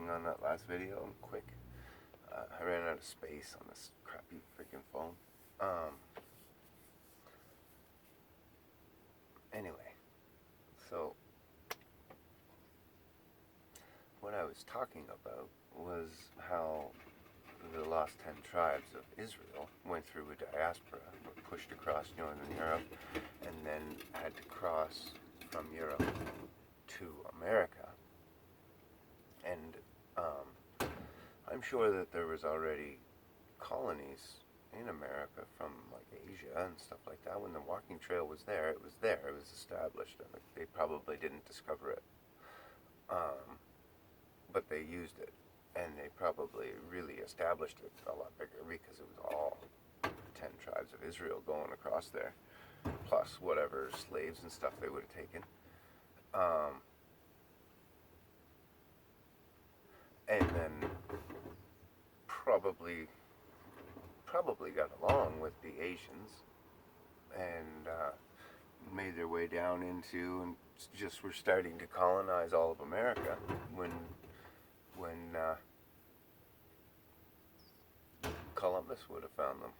thing on that last video. I'm quick. I ran out of space on this crappy freaking phone. Anyway, so what I was talking about was how the lost 10 tribes of Israel went through a diaspora, were pushed across northern Europe, and then had to cross from Europe to America. And I'm sure that there was already colonies in America from like Asia and stuff like that. When the walking trail was there, it was there, it was established. And they probably didn't discover it, but they used it. And they probably really established it a lot bigger because it was all 10 tribes of Israel going across there, plus whatever slaves and stuff they would have taken. And then probably got along with the Asians and made their way down into and just were starting to colonize all of America when Columbus would have found them,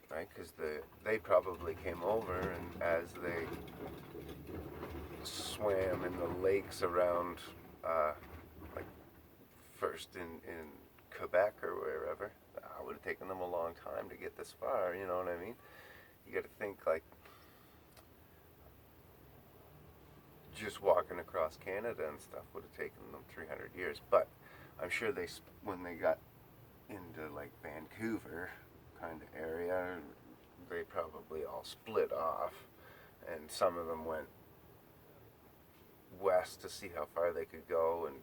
right? Because they probably came over, and as they swam in the lakes around, like first in Quebec or wherever, it would have taken them a long time to get this far. You know what I mean? You got to think like just walking across Canada and stuff would have taken them 300 years. But I'm sure when they got into like Vancouver kind of area, they probably all split off, and some of them went west to see how far they could go, and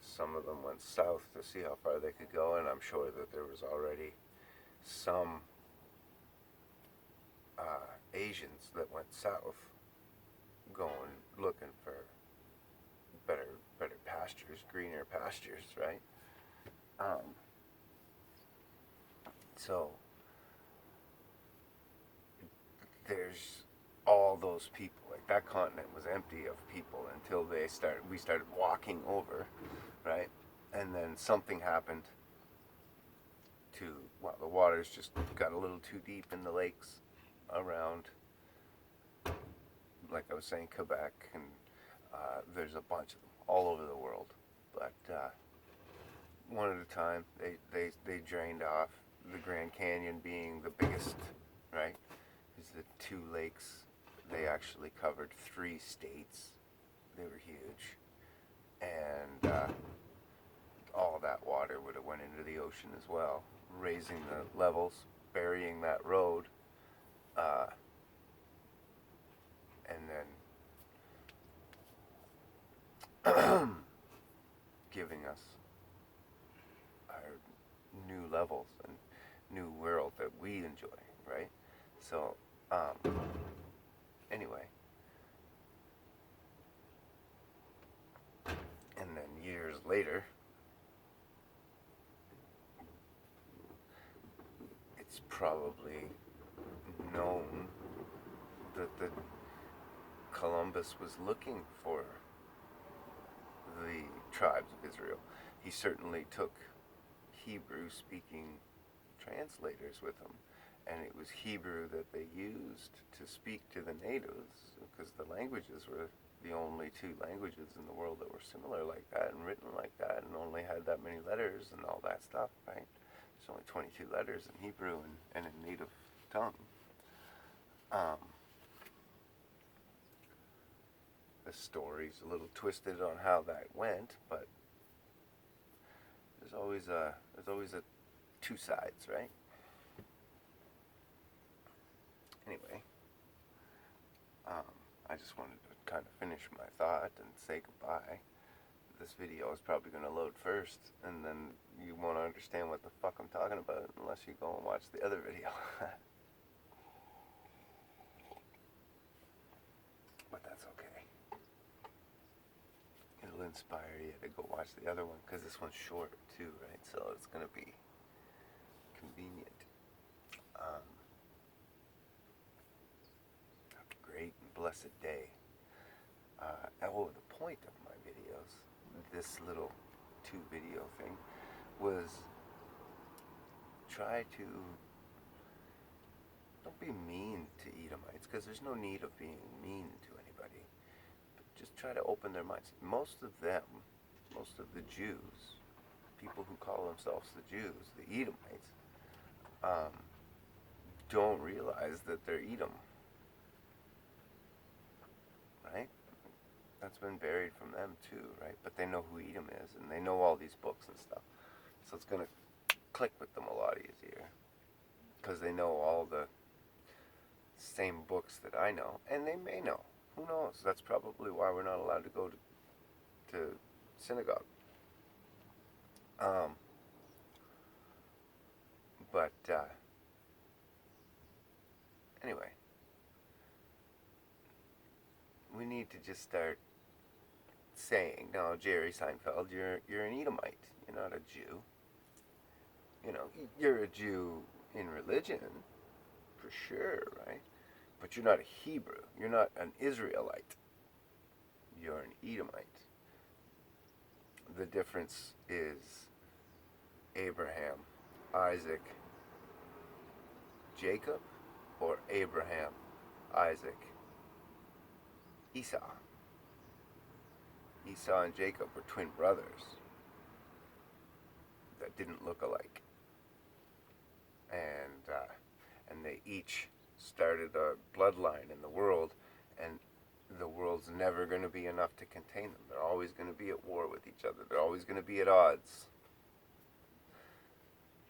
some of them went south to see how far they could go. And I'm sure that there was already some Asians that went south going looking for better pastures, greener pastures, right? So there's all those people. Like that continent was empty of people until we started walking over, right? And then something happened the waters just got a little too deep in the lakes around, like I was saying, Quebec, and there's a bunch of them all over the world. But one at a time, they drained off, the Grand Canyon being the biggest, right? Because the two lakes, they actually covered 3 states. They were huge. And all that water would have went into the ocean as well, raising the levels, burying that road, and then giving us our new levels and new world that we enjoy, right? So, anyway, and then years later, it's probably known that Columbus was looking for the tribes of Israel. He certainly took Hebrew-speaking translators with him, and it was Hebrew that they used to speak to the natives, because the languages were the only 2 languages in the world that were similar like that and written like that and only had that many letters and all that stuff, right? There's only 22 letters in Hebrew and in native tongue. The story's a little twisted on how that went, but there's always a 2 sides, right? Anyway, I just wanted to kind of finish my thought and say goodbye. This video is probably going to load first, and then you won't understand what the fuck I'm talking about unless you go and watch the other video. But that's okay. It'll inspire you to go watch the other one, because this one's short too, right? So it's going to be convenient. Have a great and blessed day. The point of my videos, this little YouTube video thing was try to don't be mean to Edomites, because there's no need of being mean to anybody. But just try to open their minds. Most of the Jews, people who call themselves the Jews, the Edomites, don't realize that they're Edom, right? That's been buried from them too, right? But they know who Edom is, and they know all these books and stuff. So it's going to click with them a lot easier, because they know all the same books that I know, and they may know. Who knows? That's probably why we're not allowed to go to synagogue. But anyway, we need to just start saying, no, Jerry Seinfeld, you're an Edomite. You're not a Jew. You know, you're a Jew in religion, for sure, right? But you're not a Hebrew. You're not an Israelite. You're an Edomite. The difference is Abraham, Isaac, Jacob, or Abraham, Isaac, Esau. Esau and Jacob were twin brothers that didn't look alike. And they each started a bloodline in the world, and the world's never going to be enough to contain them. They're always going to be at war with each other. They're always going to be at odds.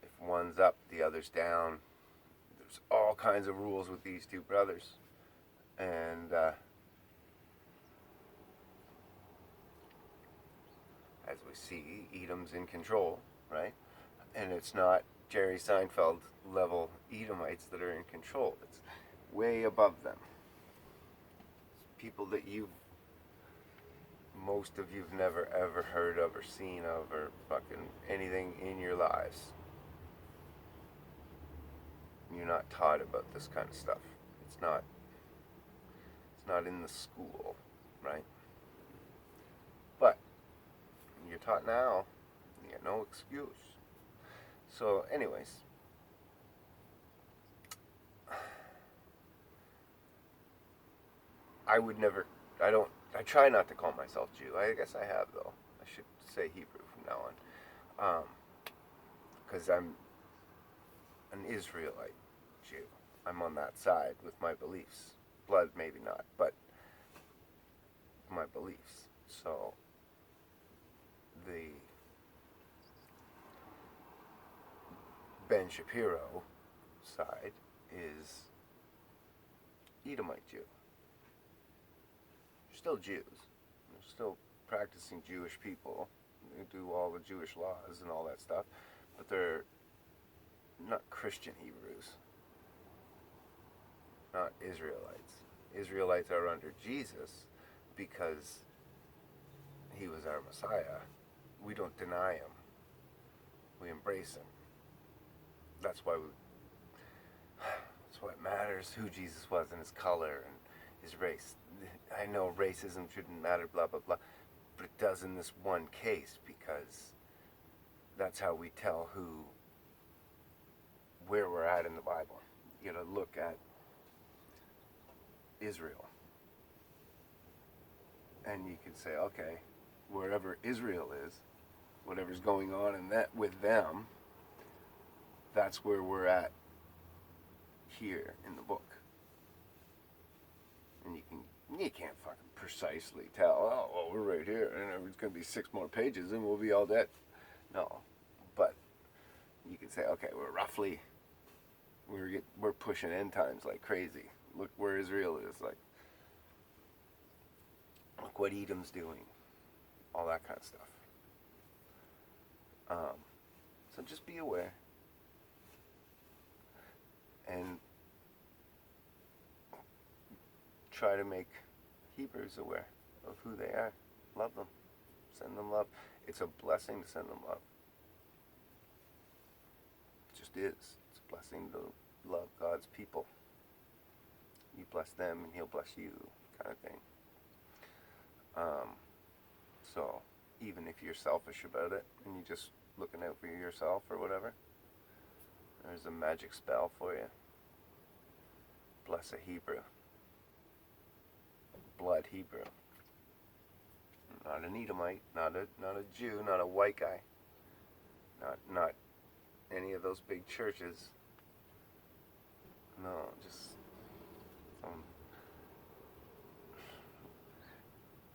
If one's up, the other's down. There's all kinds of rules with these two brothers. And as we see, Edom's in control, right? And it's not Jerry Seinfeld level Edomites that are in control. It's way above them. It's people that most of you've never ever heard of or seen of or fucking anything in your lives. You're not taught about this kind of stuff. It's not in the school, right? But you're taught now, you got no excuse. So anyways, I try not to call myself Jew. I guess I have, though. I should say Hebrew from now on. Because I'm an Israelite Jew. I'm on that side with my beliefs. Blood, maybe not, but my beliefs. So, the Ben Shapiro side is Edomite Jew. They're still Jews. They're still practicing Jewish people. They do all the Jewish laws and all that stuff, but they're not Christian Hebrews, not Israelites. Israelites are under Jesus because he was our Messiah. We don't deny him. We embrace him. That's why it matters who Jesus was and his color and his race. I know racism shouldn't matter, blah, blah, blah, but it does in this one case, because that's how we tell where we're at in the Bible. You gotta look at Israel, and you can say, okay, wherever Israel is, whatever's going on in that with them, that's where we're at here in the book. And you can't fucking precisely tell, oh, well, we're right here, and it's going to be 6 more pages, and we'll be all dead. No, but you can say, okay, we're pushing end times like crazy. Look where Israel is, like, look what Edom's doing, all that kind of stuff. So just be aware, and try to make Hebrews aware of who they are. Love them. Send them love. It's a blessing to send them love. It just is. It's a blessing to love God's people. You bless them and he'll bless you, kind of thing. So even if you're selfish about it and you're just looking out for yourself or whatever. There's a magic spell for you. Bless a Hebrew. Blood Hebrew. Not an Edomite, not a Jew, not a white guy. Not any of those big churches. No, just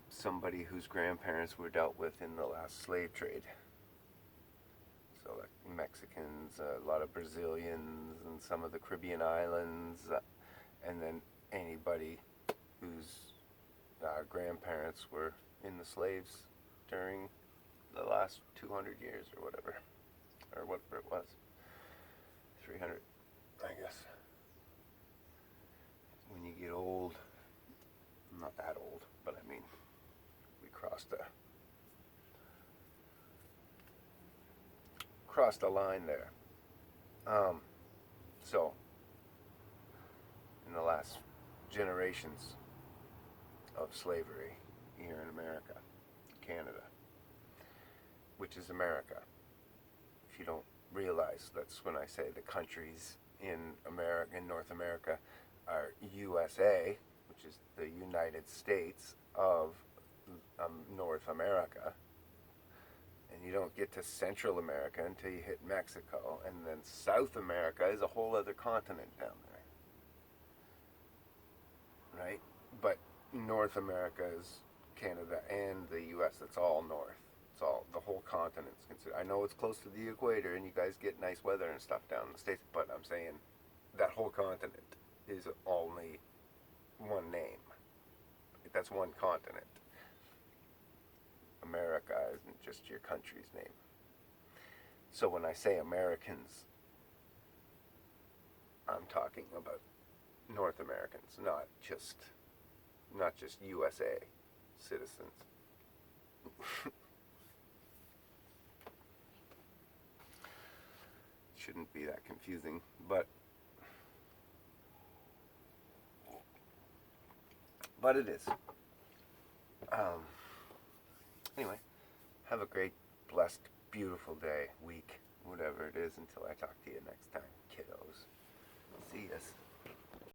somebody whose grandparents were dealt with in the last slave trade. So like Mexicans, a lot of Brazilians, and some of the Caribbean islands, and then anybody whose grandparents were in the slaves during the last 200 years or whatever it was. 300, I guess. When you get old, I'm not that old, but I mean, we crossed a line there. So, in the last generations of slavery here in America, Canada, which is America. If you don't realize, that's when I say the countries in America, in North America, are USA, which is the United States of North America. And you don't get to Central America until you hit Mexico, and then South America is a whole other continent down there, right? But North America is Canada and the U.S. It's all north. It's all, the whole continent's considered. I know it's close to the equator, and you guys get nice weather and stuff down in the States, but I'm saying that whole continent is only one name. That's one continent. America isn't just your country's name. So when I say Americans, I'm talking about North Americans, not just USA citizens. Shouldn't be that confusing, but it is. Anyway, have a great, blessed, beautiful day, week, whatever it is, until I talk to you next time, kiddos. See yas.